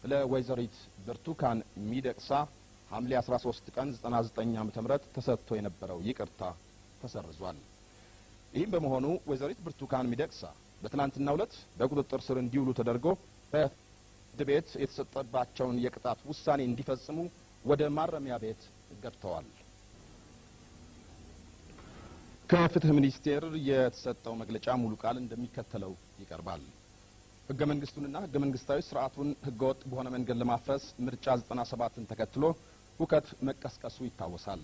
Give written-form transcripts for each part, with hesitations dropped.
ለወይዘሪት ብርቱካን ሚደቅሳ ሐምሌ 13 ቀን 99 ዓ.ም ተሰጥቶ የነበረው ይቅርታ ተሰርዟል። ይህም በመሆኑ ወይዘሪት ብርቱካን ሚደቅሳ በትናንትናው ዕለት በቁጥጥር ስር እንዲውሉ ተደርጎ በፍርድ ቤት የተሰጠባቸውን የቅጣት ውሳኔ እንዲፈጽሙ ወደ ማረሚያ ቤት ገብተዋል። ከፍትህ ሚኒስቴር የተሰጠው መግለጫ ሙሉ ቃል እንደሚከተለው ይቀርባል። ህገ መንግስቱንና ህገ መንግስታዊ ስርዓቱን ህገወጥ በሆነ መንገድ ለማፍረስ ምርጫ 97ን ተከትሎ ሁከት መቀስቀሱ ይታወሳል።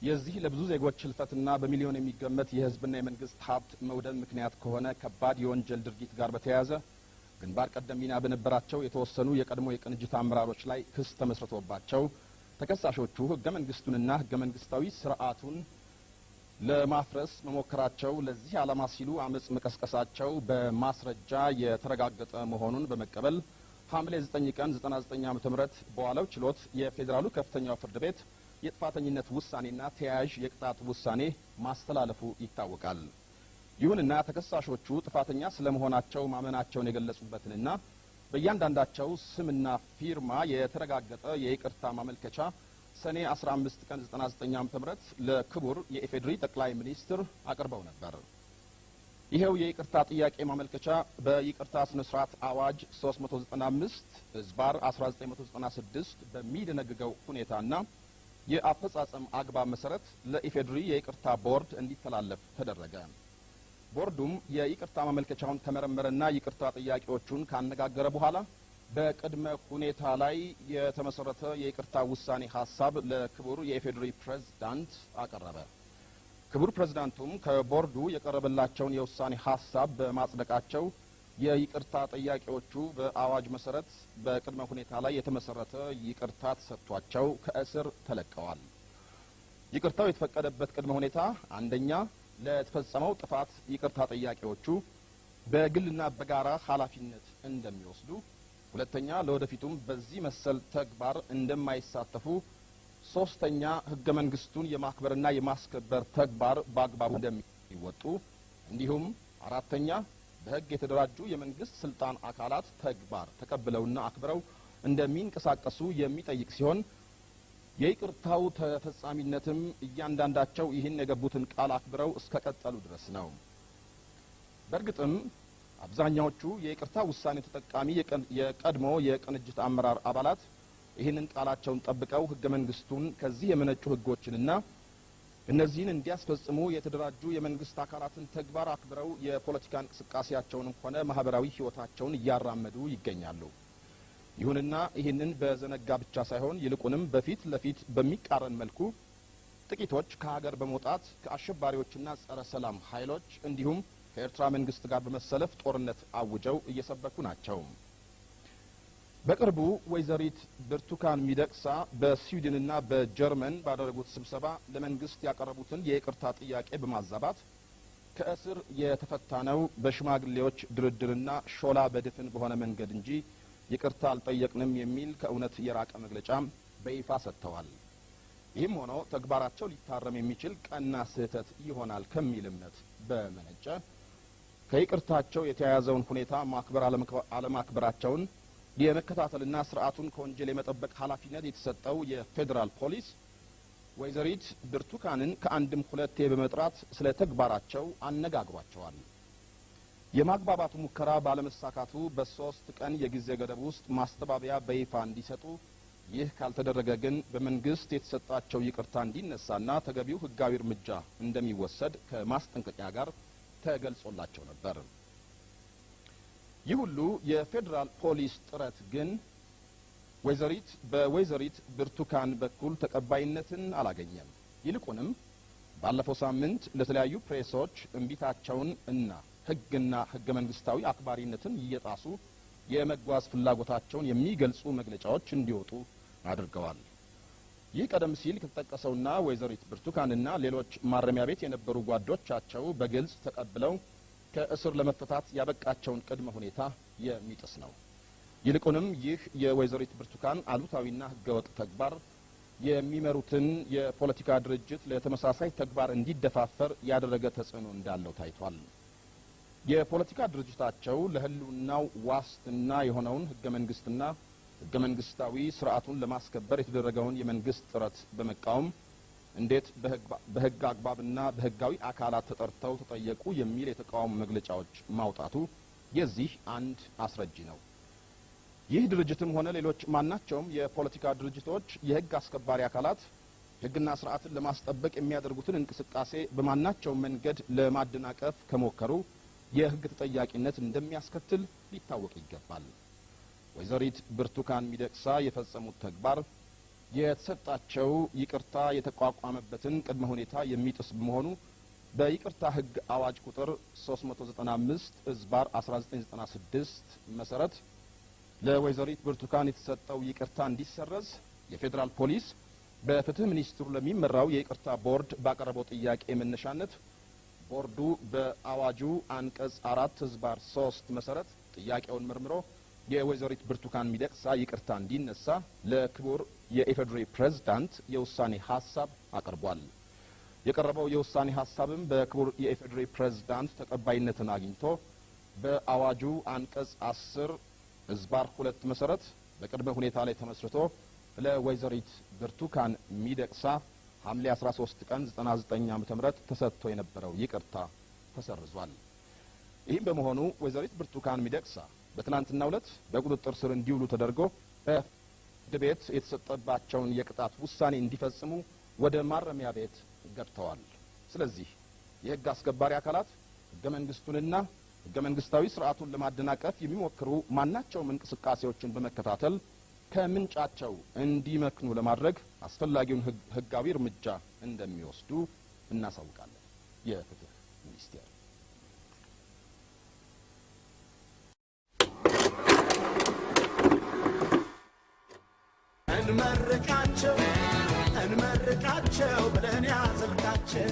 የዚህ ለብዙ ዜጎች ህልፈትና በሚሊዮን የሚገመት የህዝብና የመንግስት ሀብት መውደም ምክንያት ከሆነ ከባድ የወንጀል ድርጊት ጋር በተያያዘ ግንባር ቀደም ሚና በነበራቸው የተወሰኑ የቀድሞ የቅንጅት አመራሮች ላይ ክስ ተመስርቶባቸው ተከሳሾቹ ህገ መንግስቱንና ህገ መንግስታዊ ስርዓቱን ለማፍረስ መሞከራቸው ለዚህ ዓላማ ሲሉ አመጽ መቀስቀሳቸው በማስረጃ የተረጋገጠ መሆኑን በመቀበል ሐምሌ 9 ቀን 99 ዓ.ም በዋለው ችሎት የፌዴራሉ ከፍተኛው ፍርድ ቤት የጥፋተኝነት ውሳኔና ተያያዥ የቅጣት ውሳኔ ማስተላለፉ ይታወቃል። ይሁንና ተከሳሾቹ ጥፋተኛ ስለመሆናቸው ማመናቸውን የገለጹበትንና በእያንዳንዳቸው ስምና ፊርማ የተረጋገጠ የይቅርታ ማመልከቻ ሰኔ 15 ቀን 99 ዓ.ም ለክቡር የኢፌዴሪ ጠቅላይ ሚኒስትር አቅርበው ነበር። ይሄው የይቅርታ ጥያቄ ማመልከቻ በይቅርታ ስነ ስርዓት አዋጅ 395/1996 በሚደነግገው ሁኔታና የአፈጻጸም አግባብ መሰረት ለኢፌዴሪ የይቅርታ ቦርድ እንዲተላለፍ ተደረገ። ቦርዱም የይቅርታ ማመልከቻውን ከመረመረና ይቅርታ ጥያቄዎቹን ካነጋገረ በኋላ በቅድመ ሁኔታ ላይ የተመሰረተ የይቅርታ ውሳኔ ሐሳብ ለክቡር የኢፌዴሪ ፕሬዝዳንት አቀረበ። ክቡር ፕሬዝዳንቱም ከቦርዱ የቀረበላቸውን የውሳኔ ሐሳብ በማጽደቃቸው የይቅርታ ጥያቄዎቹ በአዋጅ መሰረት በቅድመ ሁኔታ ላይ የተመሰረተ ይቅርታ ተሰጥቷቸው ከእስር ተለቀዋል። ይቅርታው የተፈቀደበት ቅድመ ሁኔታ አንደኛ ለተፈጸመው ጥፋት ይቅርታ ጥያቄዎቹ በግልና በጋራ ኃላፊነት እንደሚወስዱ፣ ሁለተኛ ለወደፊቱም በዚህ መሰል ተግባር እንደማይሳተፉ፣ ሶስተኛ ህገ መንግስቱን የማክበርና የማስከበር ተግባር በአግባቡ እንደሚወጡ፣ እንዲሁም አራተኛ በህግ የተደራጁ የመንግስት ስልጣን አካላት ተግባር ተቀብለውና አክብረው እንደሚንቀሳቀሱ የሚጠይቅ ሲሆን የይቅርታው ተፈጻሚነትም እያንዳንዳቸው ይህን የገቡትን ቃል አክብረው እስከቀጠሉ ድረስ ነው። በእርግጥም አብዛኛዎቹ የይቅርታ ውሳኔ ተጠቃሚ የቀድሞ የቅንጅት አመራር አባላት ይህንን ቃላቸውን ጠብቀው ህገ መንግስቱን ከዚህ የመነጩ ህጎችንና እነዚህን እንዲያስፈጽሙ የተደራጁ የመንግስት አካላትን ተግባር አክብረው የፖለቲካ እንቅስቃሴያቸውን ሆነ ማህበራዊ ህይወታቸውን እያራመዱ ይገኛሉ። ይሁንና ይህንን በዘነጋ ብቻ ሳይሆን ይልቁንም በፊት ለፊት በሚቃረን መልኩ ጥቂቶች ከሀገር በመውጣት ከአሸባሪዎችና ጸረ ሰላም ኃይሎች እንዲሁም ከኤርትራ መንግስት ጋር በመሰለፍ ጦርነት አውጀው እየሰበኩ ናቸው። በቅርቡ ወይዘሪት ብርቱካን ሚደቅሳ በስዊድንና በጀርመን ባደረጉት ስብሰባ ለመንግስት ያቀረቡትን የይቅርታ ጥያቄ በማዛባት ከእስር የተፈታነው በሽማግሌዎች ድርድርና ሾላ በድፍን በሆነ መንገድ እንጂ ይቅርታ አልጠየቅንም የሚል ከእውነት የራቀ መግለጫ በይፋ ሰጥተዋል። ይህም ሆኖ ተግባራቸው ሊታረም የሚችል ቀና ስህተት ይሆናል ከሚል እምነት በመነጨ ከይቅርታቸው የተያያዘውን ሁኔታ ማክበር አለማክበራቸውን የመከታተልና ስርዓቱን ከወንጀል የመጠበቅ ኃላፊነት የተሰጠው የፌዴራል ፖሊስ ወይዘሪት ብርቱካንን ከአንድም ሁለቴ በመጥራት ስለ ተግባራቸው አነጋግሯቸዋል። የማግባባቱ ሙከራ ባለመሳካቱ በ3 ቀን የጊዜ ገደብ ውስጥ ማስተባበያ በይፋ እንዲሰጡ፣ ይህ ካልተደረገ ግን በመንግስት የተሰጣቸው ይቅርታ እንዲነሳና ተገቢው ህጋዊ እርምጃ እንደሚወሰድ ከማስጠንቀቂያ ጋር ተገልጾላቸው ነበር። ይህ ሁሉ የፌዴራል ፖሊስ ጥረት ግን በወይዘሪት ብርቱካን በኩል ተቀባይነትን አላገኘም። ይልቁንም ባለፈው ሳምንት ለተለያዩ ፕሬሶች እንቢታቸውን እና ህግና ህገ መንግስታዊ አክባሪነትን እየጣሱ የመጓዝ ፍላጎታቸውን የሚገልጹ መግለጫዎች እንዲወጡ አድርገዋል። ይህ ቀደም ሲል ከተጠቀሰውና ወይዘሪት ብርቱካንና ሌሎች ማረሚያ ቤት የነበሩ ጓዶቻቸው በግልጽ ተቀብለው ከእስር ለመፈታት ያበቃቸውን ቅድመ ሁኔታ የሚጥስ ነው። ይልቁንም ይህ የወይዘሪት ብርቱካን አሉታዊና ህገወጥ ተግባር የሚመሩትን የፖለቲካ ድርጅት ለተመሳሳይ ተግባር እንዲደፋፈር ያደረገ ተጽዕኖ እንዳለው ታይቷል። የፖለቲካ ድርጅታቸው ለህልውናው ዋስትና የሆነውን ህገ መንግስትና ሕገ መንግስታዊ ስርዓቱን ለማስከበር የተደረገውን የመንግስት ጥረት በመቃወም እንዴት በሕግ አግባብና በሕጋዊ አካላት ተጠርተው ተጠየቁ የሚል የተቃውሞ መግለጫዎች ማውጣቱ የዚህ አንድ አስረጂ ነው። ይህ ድርጅትም ሆነ ሌሎች ማናቸውም የፖለቲካ ድርጅቶች የሕግ አስከባሪ አካላት ሕግና ስርዓትን ለማስጠበቅ የሚያደርጉትን እንቅስቃሴ በማናቸውም መንገድ ለማደናቀፍ ከሞከሩ የሕግ ተጠያቂነት እንደሚያስከትል ሊታወቅ ይገባል። ወይዘሪት ብርቱካን ሚደቅሳ የፈጸሙት ተግባር የተሰጣቸው ይቅርታ የተቋቋመበትን ቅድመ ሁኔታ የሚጥስ በመሆኑ በይቅርታ ሕግ አዋጅ ቁጥር 395/1996 መሰረት ለወይዘሪት ብርቱካን የተሰጠው ይቅርታ እንዲሰረዝ የፌዴራል ፖሊስ በፍትህ ሚኒስትሩ ለሚመራው የይቅርታ ቦርድ ባቀረበው ጥያቄ መነሻነት ቦርዱ በአዋጁ አንቀጽ 4/3 መሰረት ጥያቄውን መርምሮ የወይዘሪት ብርቱካን ሚደቅሳ ይቅርታ እንዲነሳ ለክቡር የኢፌዴሪ ፕሬዝዳንት የውሳኔ ሀሳብ አቅርቧል። የቀረበው የውሳኔ ሀሳብም በክቡር የኢፌዴሪ ፕሬዝዳንት ተቀባይነትን አግኝቶ በአዋጁ አንቀጽ 10/2 መሰረት በቅድመ ሁኔታ ላይ ተመስርቶ ለወይዘሪት ብርቱካን ሚደቅሳ ሐምሌ 13 ቀን 99 ዓ.ም ተሰጥቶ የነበረው ይቅርታ ተሰርዟል። ይህም በመሆኑ ወይዘሪት ብርቱካን ሚደቅሳ በትናንትናው ዕለት በቁጥጥር ስር እንዲውሉ ተደርጎ በፍርድ ቤት የተሰጠባቸውን የቅጣት ውሳኔ እንዲፈጽሙ ወደ ማረሚያ ቤት ገብተዋል። ስለዚህ የሕግ አስከባሪ አካላት ሕገ መንግስቱንና ሕገ መንግስታዊ ስርዓቱን ለማደናቀፍ የሚሞክሩ ማናቸውም እንቅስቃሴዎችን በመከታተል ከምንጫቸው እንዲመክኑ ለማድረግ አስፈላጊውን ሕጋዊ እርምጃ እንደሚወስዱ እናሳውቃለን። የፍትህ ሚኒስቴር እንመርቃቸው ብለን ያዘልቃቸው